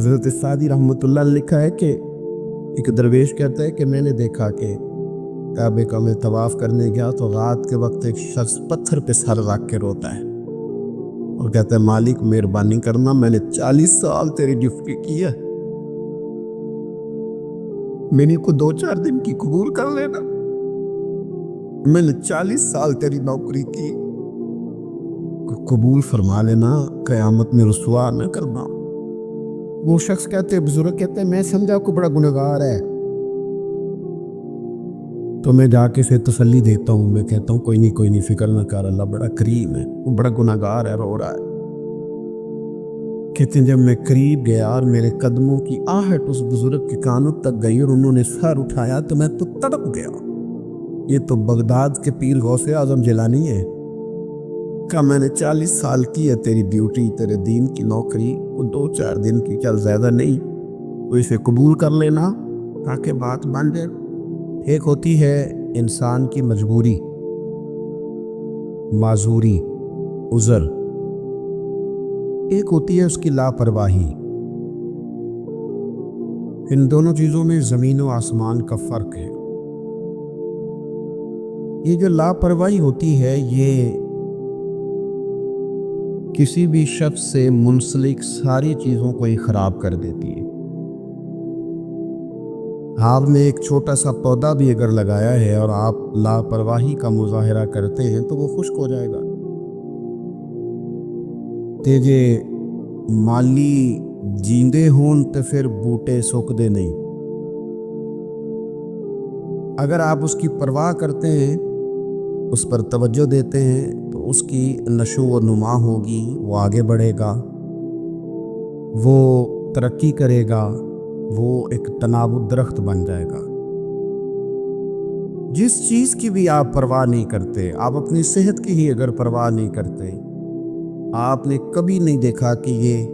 حضرت سعدی رحمۃ اللہ نے لکھا ہے کہ ایک درویش کہتا ہے کہ میں نے دیکھا کہ کعبے کا میں طواف کرنے گیا تو رات کے وقت ایک شخص پتھر پہ سر رکھ کے روتا ہے اور کہتا ہے مالک مہربانی کرنا، میں نے 40 سال تیری ڈیوٹی کی ہے، میں نے کو 2-4 دن کی قبول کر لینا، میں نے 40 سال تیری نوکری کی، قبول فرما لینا، قیامت میں رسوا نہ کرنا۔ وہ شخص کہتے بزرگ کہتے ہیں میں سمجھا کو بڑا گنہگار ہے، تو میں جا کے اسے تسلی دیتا ہوں، میں کہتا ہوں کوئی نہیں فکر نہ کر، اللہ بڑا کریم ہے، وہ بڑا گنہگار ہے، رو رہا ہے۔ کہتے ہیں جب میں قریب گیا اور میرے قدموں کی آہٹ اس بزرگ کے کانوں تک گئی اور انہوں نے سر اٹھایا تو میں تو تڑپ گیا، یہ تو بغداد کے پیر غوث اعظم جیلانی ہے۔ کہا میں نے 40 سال کی ہے تیری ڈیوٹی، تیرے دین کی نوکری، وہ 2-4 دن کی، چل زیادہ نہیں، تو اسے قبول کر لینا تاکہ بات بن جائے۔ ایک ہوتی ہے انسان کی مجبوری، معذوری، عذر، ایک ہوتی ہے اس کی لاپرواہی۔ ان دونوں چیزوں میں زمین و آسمان کا فرق ہے۔ یہ جو لاپرواہی ہوتی ہے یہ کسی بھی شخص سے منسلک ساری چیزوں کو ہی خراب کر دیتی ہے۔ آپ نے ایک چھوٹا سا پودا بھی اگر لگایا ہے اور آپ لاپرواہی کا مظاہرہ کرتے ہیں تو وہ خشک ہو جائے گا۔ تیجے مالی جیندے ہون تو پھر بوٹے سکدے نہیں۔ اگر آپ اس کی پرواہ کرتے ہیں، اس پر توجہ دیتے ہیں تو اس کی نشو و نما ہوگی، وہ آگے بڑھے گا، وہ ترقی کرے گا، وہ ایک تناب درخت بن جائے گا۔ جس چیز کی بھی آپ پرواہ نہیں کرتے، آپ اپنی صحت کی ہی اگر پرواہ نہیں کرتے، آپ نے کبھی نہیں دیکھا کہ یہ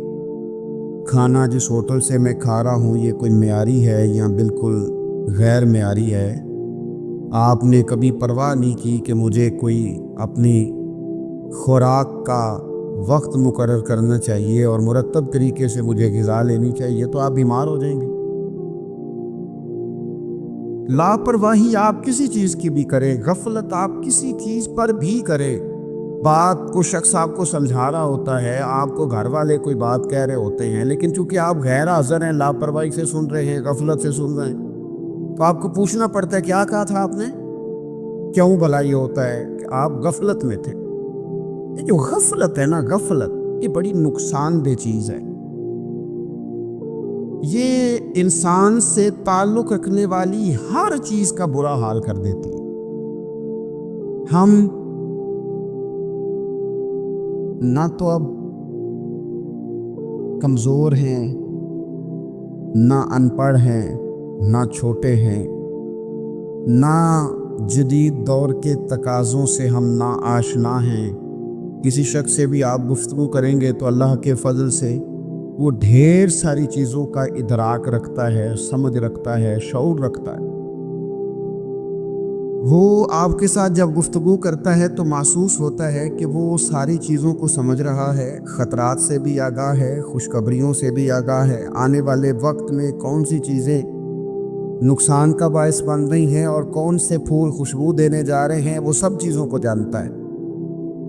کھانا جس ہوٹل سے میں کھا رہا ہوں یہ کوئی معیاری ہے یا بالکل غیر معیاری ہے، آپ نے کبھی پرواہ نہیں کی کہ مجھے کوئی اپنی خوراک کا وقت مقرر کرنا چاہیے اور مرتب طریقے سے مجھے غذا لینی چاہیے، تو آپ بیمار ہو جائیں گے۔ لاپرواہی آپ کسی چیز کی بھی کریں، غفلت آپ کسی چیز پر بھی کریں، بات کو شخص آپ کو سمجھا رہا ہوتا ہے، آپ کو گھر والے کوئی بات کہہ رہے ہوتے ہیں، لیکن چونکہ آپ غیر حاضر ہیں، لاپرواہی سے سن رہے ہیں، غفلت سے سن رہے ہیں، تو آپ کو پوچھنا پڑتا ہے کیا کہا تھا آپ نے؟ کیوں بھلا یہ ہوتا ہے کہ آپ غفلت میں تھے۔ یہ جو غفلت ہے نا، غفلت یہ بڑی نقصان دہ چیز ہے، یہ انسان سے تعلق رکھنے والی ہر چیز کا برا حال کر دیتی ہے۔ ہم نہ تو اب کمزور ہیں، نہ ان پڑھ ہیں، نہ چھوٹے ہیں، نہ جدید دور کے تقاضوں سے ہم نا آشنا ہیں۔ کسی شخص سے بھی آپ گفتگو کریں گے تو اللہ کے فضل سے وہ ڈھیر ساری چیزوں کا ادراک رکھتا ہے، سمجھ رکھتا ہے، شعور رکھتا ہے۔ وہ آپ کے ساتھ جب گفتگو کرتا ہے تو محسوس ہوتا ہے کہ وہ ساری چیزوں کو سمجھ رہا ہے، خطرات سے بھی آگاہ ہے، خوشخبریوں سے بھی آگاہ ہے، آنے والے وقت میں کون سی چیزیں نقصان کا باعث بن رہی ہیں اور کون سے پھول خوشبو دینے جا رہے ہیں، وہ سب چیزوں کو جانتا ہے۔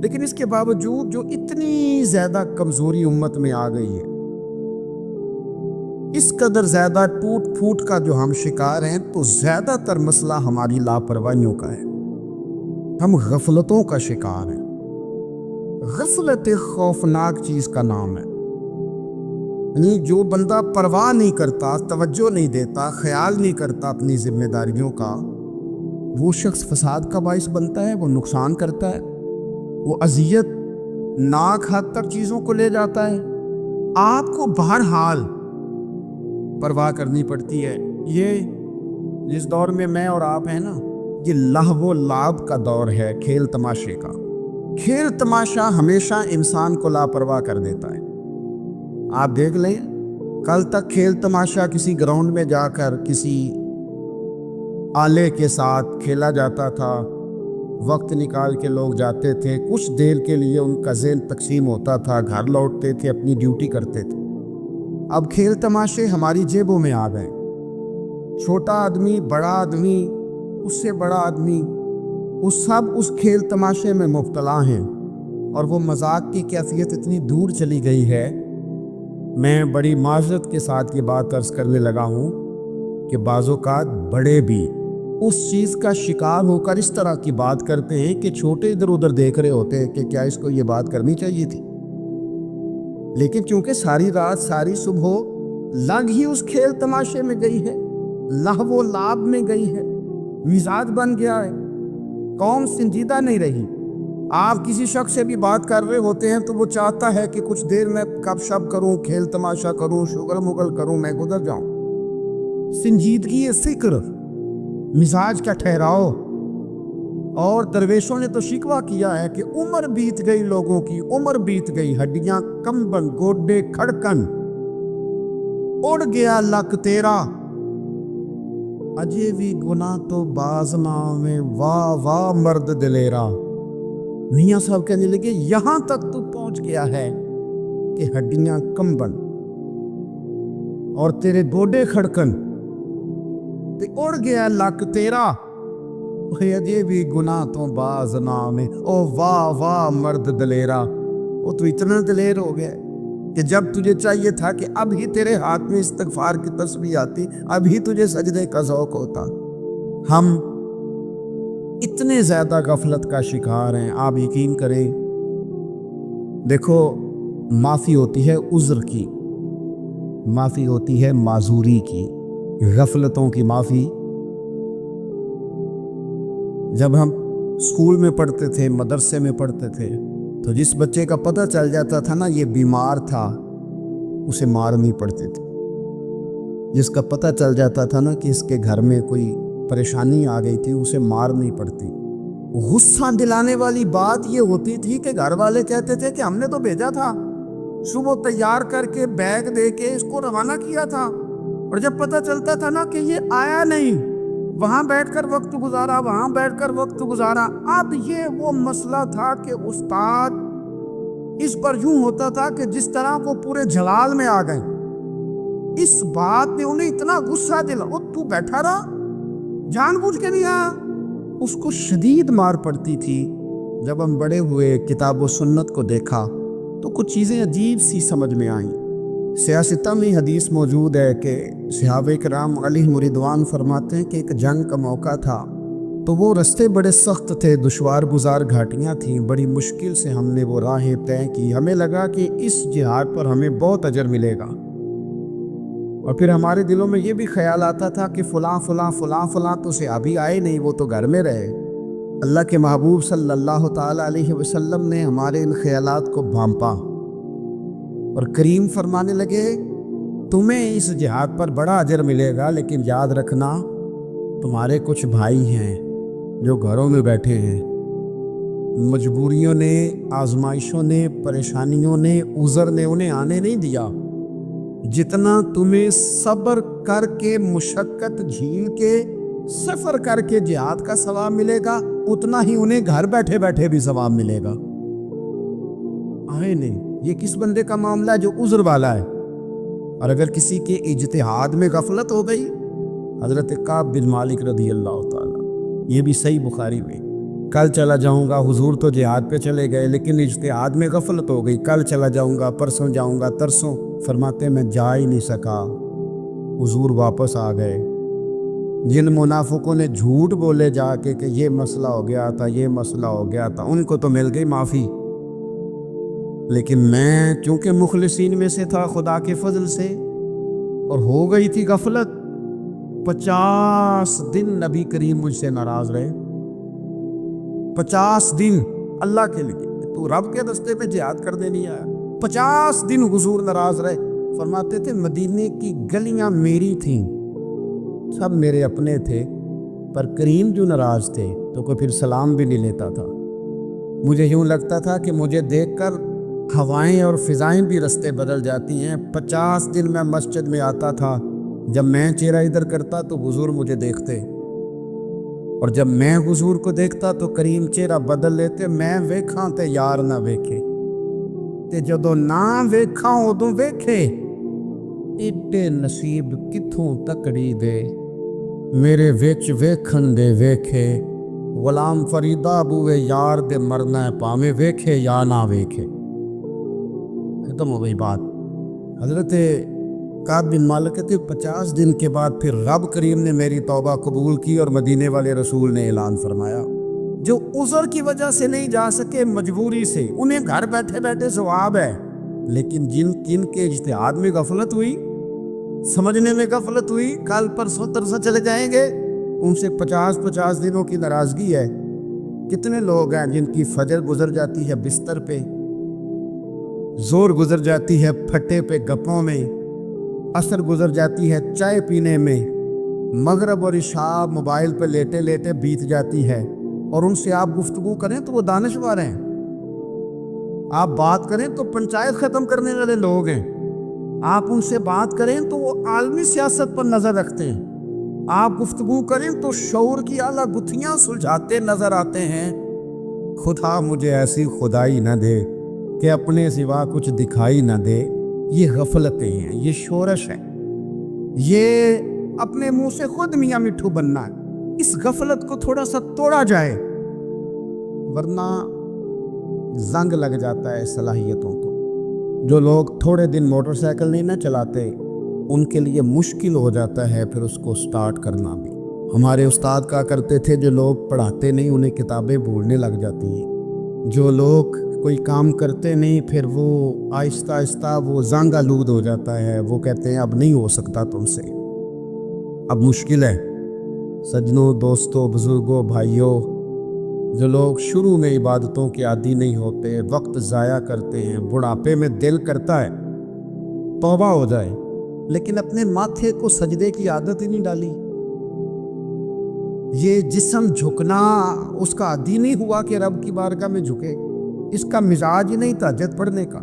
لیکن اس کے باوجود جو اتنی زیادہ کمزوری امت میں آ گئی ہے، اس قدر زیادہ ٹوٹ پھوٹ کا جو ہم شکار ہیں، تو زیادہ تر مسئلہ ہماری لاپرواہیوں کا ہے، ہم غفلتوں کا شکار ہیں۔ غفلت ایک خوفناک چیز کا نام ہے، یعنی جو بندہ پرواہ نہیں کرتا، توجہ نہیں دیتا، خیال نہیں کرتا اپنی ذمہ داریوں کا، وہ شخص فساد کا باعث بنتا ہے، وہ نقصان کرتا ہے، وہ اذیت ناک حد تک چیزوں کو لے جاتا ہے۔ آپ کو بہرحال پرواہ کرنی پڑتی ہے۔ یہ جس دور میں میں اور آپ ہیں نا، یہ لہو و لعب کا دور ہے، کھیل تماشے کا۔ کھیل تماشا ہمیشہ انسان کو لاپرواہ کر دیتا ہے۔ آپ دیکھ لیں، کل تک کھیل تماشا کسی گراؤنڈ میں جا کر کسی آلے کے ساتھ کھیلا جاتا تھا، وقت نکال کے لوگ جاتے تھے، کچھ دیر کے لیے ان کا ذہن تقسیم ہوتا تھا، گھر لوٹتے تھے، اپنی ڈیوٹی کرتے تھے۔ اب کھیل تماشے ہماری جیبوں میں آ گئے. چھوٹا آدمی، بڑا آدمی، اس سے بڑا آدمی، وہ سب اس کھیل تماشے میں مبتلا ہیں، اور وہ مذاق کی کیفیت اتنی دور چلی گئی ہے. میں بڑی معذرت کے ساتھ یہ بات عرض کرنے لگا ہوں کہ بعض اوقات بڑے بھی اس چیز کا شکار ہو کر اس طرح کی بات کرتے ہیں کہ چھوٹے ادھر ادھر دیکھ رہے ہوتے ہیں کہ کیا اس کو یہ بات کرنی چاہیے تھی. لیکن چونکہ ساری رات ساری صبح لنگ ہی اس کھیل تماشے میں گئی ہے، لہو و لعب میں گئی ہے، مزاج بن گیا ہے، قوم سنجیدہ نہیں رہی. آپ کسی شخص سے بھی بات کر رہے ہوتے ہیں تو وہ چاہتا ہے کہ کچھ دیر میں گپ شپ کروں، کھیل تماشا کروں، شغل مغل کروں، میں گزر جاؤں. سنجیدگی فکر، مزاج کا ٹھہراؤ. اور درویشوں نے تو شکوہ کیا ہے کہ عمر بیت گئی، لوگوں کی عمر بیت گئی، ہڈیاں کمبن، گوڈے کھڑکن، اڑ گیا لک تیرا، اجے بھی گناہ تو باز نہ میں، واہ واہ مرد دلیرا. میاں صاحب کہنے لگے یہاں تک تو پہنچ گیا ہے کہ ہڈیاں کمبن اور تیرے گوڈے کھڑکن، تے اڑ گیا لک تیرا، اجے بھی گناہ تو باز نہ میں، او واہ واہ مرد دلیرا. وہ تو اتنا دلیر ہو گیا کہ جب تجھے چاہیے تھا کہ اب ہی تیرے ہاتھ میں استغفار کی تسبیح آتی، اب ہی تجھے سجدے کا ذوق ہوتا. ہم اتنے زیادہ غفلت کا شکار ہیں، آپ یقین کریں. دیکھو، معافی ہوتی ہے عذر کی، معافی ہوتی ہے معذوری کی، غفلتوں کی معافی. جب ہم اسکول میں پڑھتے تھے، مدرسے میں پڑھتے تھے، تو جس بچے کا پتہ چل جاتا تھا نا یہ بیمار تھا، اسے مار نہیں پڑتی تھی. جس کا پتہ چل جاتا تھا نا کہ اس کے گھر میں کوئی پریشانی آ گئی تھی، اسے مار نہیں پڑتی. غصہ دلانے والی بات یہ ہوتی تھی کہ گھر والے کہتے تھے کہ ہم نے تو بھیجا تھا، صبح تیار کر کے بیگ دے کے اس کو روانہ کیا تھا، اور جب پتہ چلتا تھا نا کہ یہ آیا نہیں، وہاں بیٹھ کر وقت گزارا، وہاں بیٹھ کر وقت گزارا. اب یہ وہ مسئلہ تھا کہ استاد اس پر یوں ہوتا تھا کہ جس طرح وہ پورے جلال میں آ گئے. اس بات نے انہیں اتنا غصہ دلا، وہ تو بیٹھا رہا، جان بوجھ کے نہیں آیا. اس کو شدید مار پڑتی تھی. جب ہم بڑے ہوئے، کتاب و سنت کو دیکھا تو کچھ چیزیں عجیب سی سمجھ میں آئیں. سیاستہ میں حدیث موجود ہے کہ صحابہ کرام علیہم رضوان فرماتے ہیں کہ ایک جنگ کا موقع تھا تو وہ رستے بڑے سخت تھے، دشوار گزار گھاٹیاں تھیں، بڑی مشکل سے ہم نے وہ راہیں طے کی. ہمیں لگا کہ اس جہاد پر ہمیں بہت اجر ملے گا، اور پھر ہمارے دلوں میں یہ بھی خیال آتا تھا کہ فلاں فلاں فلاں فلاں تو صحابی آئے نہیں، وہ تو گھر میں رہے. اللہ کے محبوب صلی اللہ تعالیٰ علیہ وسلم نے ہمارے ان خیالات کو بھانپا اور کریم فرمانے لگے تمہیں اس جہاد پر بڑا اجر ملے گا، لیکن یاد رکھنا تمہارے کچھ بھائی ہیں جو گھروں میں بیٹھے ہیں، مجبوریوں نے، آزمائشوں نے، پریشانیوں نے، عذر نے انہیں آنے نہیں دیا. جتنا تمہیں صبر کر کے، مشقت جھیل کے، سفر کر کے جہاد کا ثواب ملے گا، اتنا ہی انہیں گھر بیٹھے بیٹھے بھی ثواب ملے گا. آئے نہیں، یہ کس بندے کا معاملہ ہے جو عذر والا ہے. اور اگر کسی کے اجتہاد میں غفلت ہو گئی، حضرت کعب بن مالک رضی اللہ تعالیٰ، یہ بھی صحیح بخاری میں، کل چلا جاؤں گا، حضور تو جہاد پہ چلے گئے لیکن اجتہاد میں غفلت ہو گئی، کل چلا جاؤں گا، پرسوں جاؤں گا، ترسوں، فرماتے میں جا ہی نہیں سکا، حضور واپس آ گئے. جن منافقوں نے جھوٹ بولے جا کے کہ یہ مسئلہ ہو گیا تھا، یہ مسئلہ ہو گیا تھا، ان کو تو مل گئی معافی، لیکن میں چونکہ مخلصین میں سے تھا خدا کے فضل سے، اور ہو گئی تھی غفلت. 50 دن نبی کریم مجھ سے ناراض رہے، 50 دن اللہ کے لیے، تو رب کے راستے پہ جہاد کرنے نہیں آیا. 50 دن حضور ناراض رہے. فرماتے تھے مدینے کی گلیاں میری تھیں، سب میرے اپنے تھے، پر کریم جو ناراض تھے تو کوئی پھر سلام بھی نہیں لیتا تھا. مجھے یوں لگتا تھا کہ مجھے دیکھ کر ہوائیں اور فضائیں بھی رستے بدل جاتی ہیں. 50 دن میں مسجد میں آتا تھا، جب میں چہرہ ادھر کرتا تو حضور مجھے دیکھتے، اور جب میں حضور کو دیکھتا تو کریم چہرہ بدل لیتے. میں ویکھاں تے یار نہ ویکھے، تے جدوں نہ ویکھاں ادوں ویکھے. ایڈے نصیب کتھوں تکڑی دے میرے وچ ویکھن دے ویکھے غلام فریدا بوے یار دے مرنا ہے پاویں ویکھے یا نہ ویکھے. ختم ہو گئی بات. حضرت کعب بن مالک کہتے 50 دن کے بعد پھر رب کریم نے میری توبہ قبول کی اور مدینے والے رسول نے اعلان فرمایا جو عذر کی وجہ سے نہیں جا سکے مجبوری سے انہیں گھر بیٹھے بیٹھے ثواب ہے، لیکن جن کے اجتہاد میں غفلت ہوئی، سمجھنے میں غفلت ہوئی، کل پرسوں ترسوں چلے جائیں گے، ان سے 50 دنوں کی ناراضگی ہے. کتنے لوگ ہیں جن کی فجر گزر جاتی ہے بستر پہ، زور گزر جاتی ہے پھٹے پہ گپوں میں، عصر گزر جاتی ہے چائے پینے میں، مغرب اور عشاء موبائل پہ لیٹے لیٹے بیت جاتی ہے، اور ان سے آپ گفتگو کریں تو وہ دانشور ہیں، آپ بات کریں تو پنچایت ختم کرنے والے لوگ ہیں، آپ ان سے بات کریں تو وہ عالمی سیاست پر نظر رکھتے ہیں، آپ گفتگو کریں تو شعور کی اعلیٰ گتھیاں سلجھاتے نظر آتے ہیں. خدا مجھے ایسی خدائی نہ دے کہ اپنے سوا کچھ دکھائی نہ دے. یہ غفلتیں ہیں، یہ شورش ہے، یہ اپنے منہ سے خود میاں مٹھو بننا ہے. اس غفلت کو تھوڑا سا توڑا جائے ورنہ زنگ لگ جاتا ہے صلاحیتوں کو. جو لوگ تھوڑے دن موٹر سائیکل نہیں نہ چلاتے ان کے لیے مشکل ہو جاتا ہے پھر اس کو سٹارٹ کرنا بھی. ہمارے استاد کہا کرتے تھے جو لوگ پڑھاتے نہیں انہیں کتابیں بھولنے لگ جاتی ہیں، جو لوگ کوئی کام کرتے نہیں پھر وہ آہستہ آہستہ وہ زنگ آلود ہو جاتا ہے، وہ کہتے ہیں اب نہیں ہو سکتا تم سے، اب مشکل ہے. سجنوں، دوستوں، بزرگوں، بھائیوں، جو لوگ شروع میں عبادتوں کے عادی نہیں ہوتے، وقت ضائع کرتے ہیں، بڑھاپے میں دل کرتا ہے توبہ ہو جائے لیکن اپنے ماتھے کو سجدے کی عادت ہی نہیں ڈالی. یہ جسم جھکنا اس کا عادی نہیں ہوا کہ رب کی بارگاہ میں جھکے، اس کا مزاج ہی نہیں تہجد پڑھنے کا.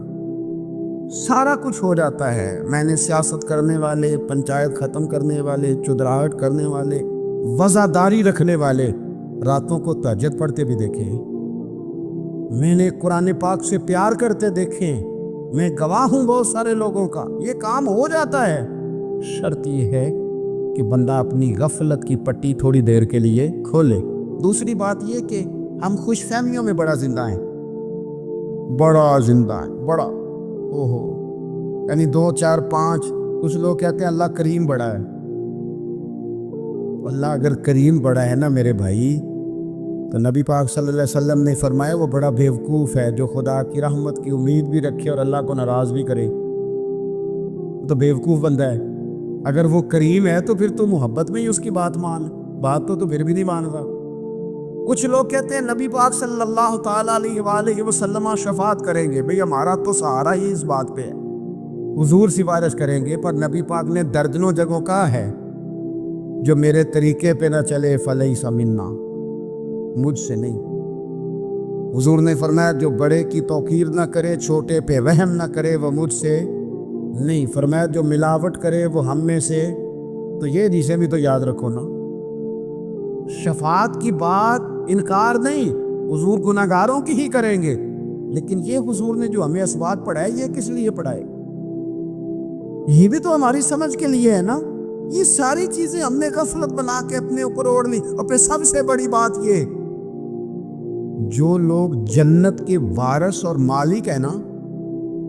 سارا کچھ ہو جاتا ہے. میں نے سیاست کرنے والے، پنچایت ختم کرنے والے، چودراہٹ کرنے والے، وزاداری رکھنے والے راتوں کو تہجد پڑھتے بھی دیکھے. میں نے قرآن پاک سے پیار کرتے دیکھے. میں گواہ ہوں بہت سارے لوگوں کا. یہ کام ہو جاتا ہے. شرط یہ ہے کہ بندہ اپنی غفلت کی پٹی تھوڑی دیر کے لیے کھولے. دوسری بات یہ کہ ہم خوش فہمیوں میں بڑا زندہ ہیں، بڑا زندہ ہے، بڑا یعنی 2 4 5. کچھ لوگ کہتے ہیں اللہ کریم بڑا ہے. اللہ اگر کریم بڑا ہے نا میرے بھائی تو نبی پاک صلی اللہ علیہ وسلم نے فرمایا وہ بڑا بیوقوف ہے جو خدا کی رحمت کی امید بھی رکھے اور اللہ کو ناراض بھی کرے، تو بیوقوف بندہ ہے. اگر وہ کریم ہے تو پھر تو محبت میں ہی اس کی بات مان، بات تو پھر بھی نہیں مان رہا. کچھ لوگ کہتے ہیں نبی پاک صلی اللہ تعالیٰ علیہ وآلہ وسلم شفاعت کریں گے. بھئی ہمارا تو سہارا ہی اس بات پہ ہے، حضور سفارش کریں گے. پر نبی پاک نے دردنوں جگہوں کہا ہے جو میرے طریقے پہ نہ چلے فلیس منا، مجھ سے نہیں. حضور نے فرمایا جو بڑے کی توقیر نہ کرے، چھوٹے پہ وہم نہ کرے، وہ مجھ سے نہیں. فرمایا جو ملاوٹ کرے وہ ہم میں سے. تو یہ جسے بھی تو یاد رکھو نا، شفاعت کی بات انکار نہیں، حضور گناہگاروں کی ہی کریں گے، لیکن یہ حضور نے جو ہمیں اسباب پڑھائے یہ کس لیے پڑھائے؟ یہ بھی تو ہماری سمجھ کے لیے ہے نا. یہ ساری چیزیں ہم نے غفلت بنا کے اپنے اوپر اوڑھ لی. اور پھر سب سے بڑی بات یہ، جو لوگ جنت کے وارث اور مالک ہیں نا،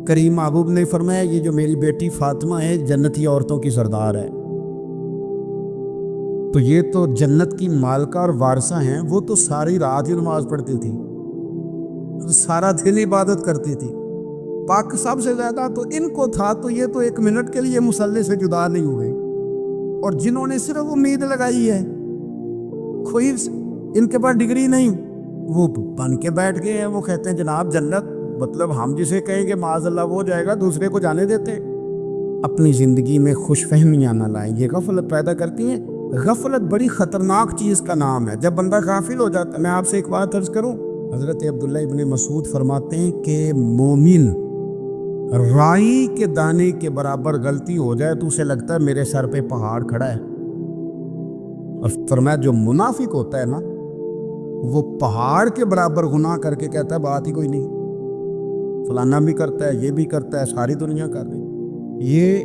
کریم محبوب نے فرمایا یہ جو میری بیٹی فاطمہ ہے جنتی عورتوں کی سردار ہے. تو یہ تو جنت کی مالکہ اور وارثہ ہیں. وہ تو ساری رات ہی نماز پڑھتی تھی، سارا دن عبادت کرتی تھی. پاک سب سے زیادہ تو ان کو تھا، تو یہ تو 1 منٹ کے لیے مصلی سے جدا نہیں ہوئے. اور جنہوں نے صرف امید لگائی ہے، کوئی ان کے پاس ڈگری نہیں، وہ بن کے بیٹھ گئے ہیں. وہ کہتے ہیں جناب جنت، مطلب ہم جسے کہیں گے معاذ اللہ وہ جائے گا، دوسرے کو جانے دیتے. اپنی زندگی میں خوش فہمیاں نہ لائیں، یہ غفلت پیدا کرتی ہیں. غفلت بڑی خطرناک چیز کا نام ہے. جب بندہ غافل ہو جاتا ہے، میں آپ سے ایک بات عرض کروں، حضرت عبداللہ ابن مسعود فرماتے ہیں کہ مومن رائی کے دانے کے برابر غلطی ہو جائے تو اسے لگتا ہے میرے سر پہ پہاڑ کھڑا ہے. اور فرمایا جو منافق ہوتا ہے نا، وہ پہاڑ کے برابر گناہ کر کے کہتا ہے بات ہی کوئی نہیں، فلانا بھی کرتا ہے، یہ بھی کرتا ہے، ساری دنیا کر رہی. یہ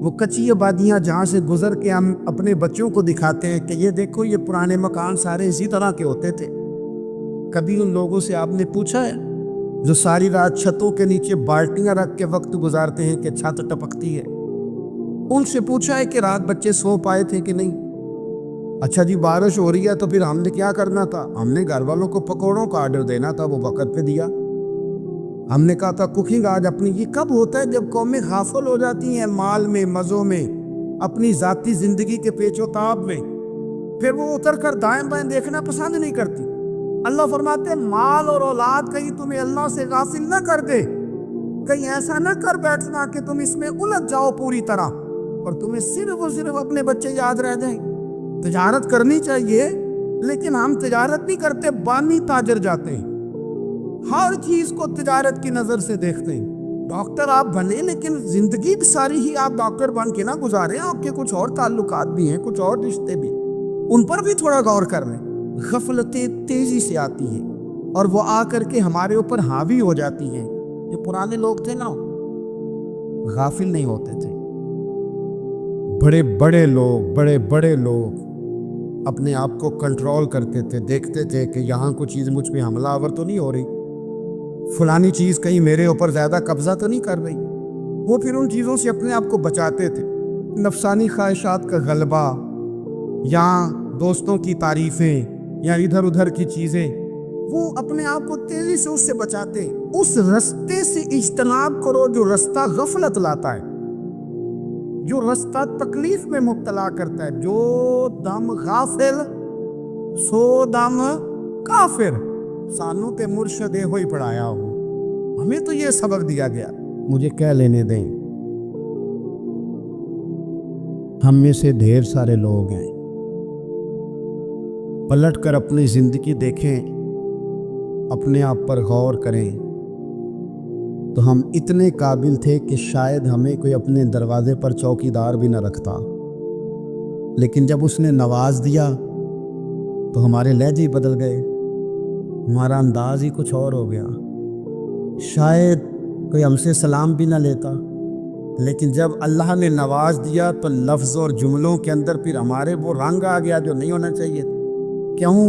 وہ کچی آبادیاں جہاں سے گزر کے ہم اپنے بچوں کو دکھاتے ہیں کہ یہ دیکھو یہ پرانے مکان سارے اسی طرح کے ہوتے تھے. کبھی ان لوگوں سے آپ نے پوچھا ہے جو ساری رات چھتوں کے نیچے بالٹیاں رکھ کے وقت گزارتے ہیں کہ چھت ٹپکتی ہے؟ ان سے پوچھا ہے کہ رات بچے سو پائے تھے کہ نہیں؟ اچھا جی بارش ہو رہی ہے تو پھر ہم نے کیا کرنا تھا؟ ہم نے گھر والوں کو پکوڑوں کا آرڈر دینا تھا، وہ وقت پہ دیا. ہم نے کہا تھا کوکنگ آج اپنی. یہ کب ہوتا ہے؟ جب قومیں غافل ہو جاتی ہیں مال میں، مزوں میں، اپنی ذاتی زندگی کے پیچ و تاب میں. پھر وہ اتر کر دائیں بائیں دیکھنا پسند نہیں کرتی. اللہ فرماتے ہیں مال اور اولاد کہیں تمہیں اللہ سے غافل نہ کر دے، کہیں ایسا نہ کر بیٹھنا کہ تم اس میں الجھ جاؤ پوری طرح اور تمہیں صرف اور صرف اپنے بچے یاد رہ جائیں. تجارت کرنی چاہیے لیکن ہم تجارت نہیں کرتے، بانی تاجر جاتے ہیں. ہر چیز کو تجارت کی نظر سے دیکھتے ہیں. ڈاکٹر آپ بنے لیکن زندگی ساری ہی آپ ڈاکٹر بن کے نہ گزاریں. آپ کے کچھ اور تعلقات بھی ہیں، کچھ اور رشتے بھی، ان پر بھی تھوڑا غور کر لیں. غفلتیں تیزی سے آتی ہیں اور وہ آ کر کے ہمارے اوپر حاوی ہو جاتی ہیں. جو پرانے لوگ تھے نا غافل نہیں ہوتے تھے. بڑے بڑے لوگ اپنے آپ کو کنٹرول کرتے تھے، دیکھتے تھے کہ یہاں کوئی چیز مجھ پہ حملہ آور تو نہیں ہو رہی، فلانی چیز کہیں میرے اوپر زیادہ قبضہ تو نہیں کر رہی. وہ پھر ان چیزوں سے اپنے آپ کو بچاتے تھے. نفسانی خواہشات کا غلبہ یا دوستوں کی تعریفیں یا ادھر ادھر کی چیزیں، وہ اپنے آپ کو تیزی سے اس سے بچاتے. اس رستے سے اجتناب کرو جو رستہ غفلت لاتا ہے، جو رستہ تکلیف میں مبتلا کرتا ہے. جو دم غافل سو دم کافر. سانوں تے مرشد ہوئی پڑھایا ہو، ہمیں تو یہ سبق دیا گیا. مجھے کہہ لینے دیں، ہم میں سے ڈھیر سارے لوگ ہیں، پلٹ کر اپنی زندگی دیکھیں، اپنے آپ پر غور کریں تو ہم اتنے قابل تھے کہ شاید ہمیں کوئی اپنے دروازے پر چوکیدار بھی نہ رکھتا، لیکن جب اس نے نواز دیا تو ہمارے لہجے ہی بدل گئے، ہمارا انداز ہی کچھ اور ہو گیا. شاید کوئی ہم سے سلام بھی نہ لیتا، لیکن جب اللہ نے نواز دیا تو لفظ اور جملوں کے اندر پھر ہمارے وہ رنگ آ گیا جو نہیں ہونا چاہیے. کیوں؟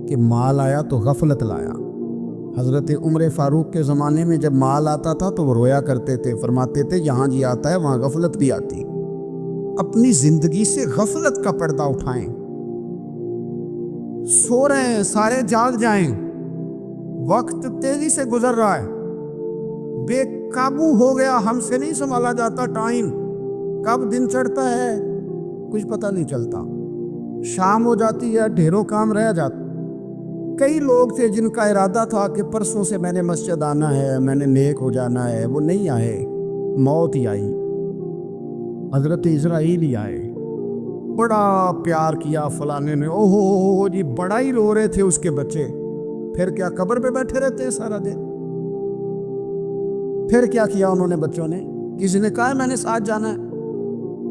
کہ مال آیا تو غفلت لایا. حضرت عمر فاروق کے زمانے میں جب مال آتا تھا تو وہ رویا کرتے تھے، فرماتے تھے جہاں جی آتا ہے وہاں غفلت بھی آتی. اپنی زندگی سے غفلت کا پردہ اٹھائیں. سو رہے ہیں سارے جاگ جائیں، وقت تیزی سے گزر رہا ہے، بے قابو ہو گیا، ہم سے نہیں سنبھالا جاتا. ٹائم کب دن چڑھتا ہے کچھ پتہ نہیں چلتا، شام ہو جاتی ہے ڈھیروں کام رہ جاتا. کئی لوگ تھے جن کا ارادہ تھا کہ پرسوں سے میں نے مسجد آنا ہے، میں نے نیک ہو جانا ہے، وہ نہیں آئے، موت ہی آئی. حضرت اسرائیل ہی آئے. بڑا پیار کیا فلانے نے، اوہ ہو جی، بڑا ہی رو رہے تھے اس کے بچے. پھر کیا قبر پہ بیٹھے رہتے سارا دن؟ پھر کیا کیا انہوں نے بچوں نے؟ کسی نے کہا میں نے ساتھ جانا ہے.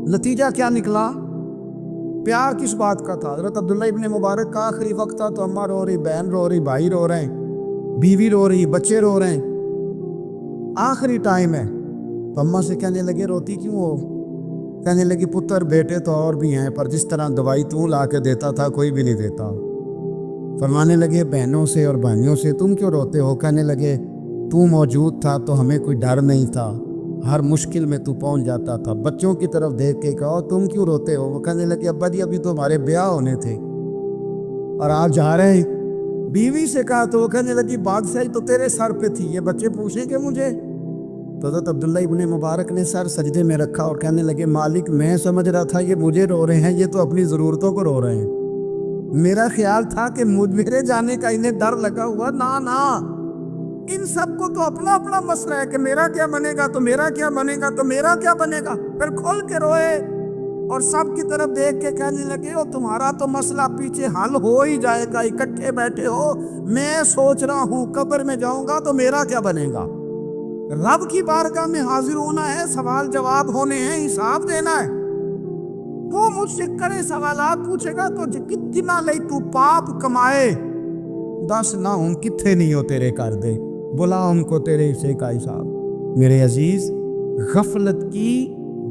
نتیجہ کیا نکلا؟ پیار کس بات کا تھا؟ حضرت عبداللہ ابن مبارک کا آخری وقت تھا تو اماں رو رہی، بہن رو رہی، بھائی رو رہے ہیں، بیوی رو رہی، بچے رو رہے ہیں، آخری ٹائم ہے. تو اماں سے کہنے لگے روتی کیوں ہو؟ کہنے لگی پتر بیٹے تو اور بھی ہیں پر جس طرح دوائی تو لا کے دیتا تھا کوئی بھی نہیں دیتا. فرمانے لگے بہنوں سے اور بھائیوں سے تم کیوں روتے ہو؟ کہنے لگے تو موجود تھا تو ہمیں کوئی ڈر نہیں تھا، ہر مشکل میں تو پہنچ جاتا تھا. بچوں کی طرف دیکھ کے کہو تم کیوں روتے ہو؟ وہ کہنے لگے ابا جی ابھی تو ہمارے بیاہ ہونے تھے اور آپ جا رہے ہیں. بیوی سے کہا تو وہ کہنے لگی بادشاہی تو تیرے سر پہ تھی، یہ بچے پوچھیں گے مجھے؟ تو حضرت عبداللہ ابن مبارک نے سر سجدے میں رکھا اور کہنے لگے مالک میں سمجھ رہا تھا یہ مجھے رو رہے ہیں، یہ تو اپنی ضرورتوں کو رو رہے ہیں. میرا خیال تھا کہ میرے جانے کا انہیں ڈر لگا ہوا. نا ان سب کو تو اپنا اپنا مسئلہ ہے کہ میرا کیا بنے گا تو میرا کیا بنے گا تو میرا کیا بنے گا. پھر کھول کے روئے اور سب کی طرف دیکھ کے کہنے لگے او تمہارا تو مسئلہ پیچھے حل ہو ہی جائے گا، اکٹھے بیٹھے ہو، میں سوچ رہا ہوں قبر میں جاؤں گا تو میرا کیا بنے گا. رب کی بارگاہ میں حاضر ہونا ہے، سوال جواب ہونے ہیں، حساب دینا ہے. وہ مجھ سے کرے سوالات پوچھے گا تو کتنا لئی تو پاپ کمائے، دس نہ ہوں کتھے نہیں ہو تیرے کر دے، بلا ان کو تیرے حصے کا حساب. میرے عزیز غفلت کی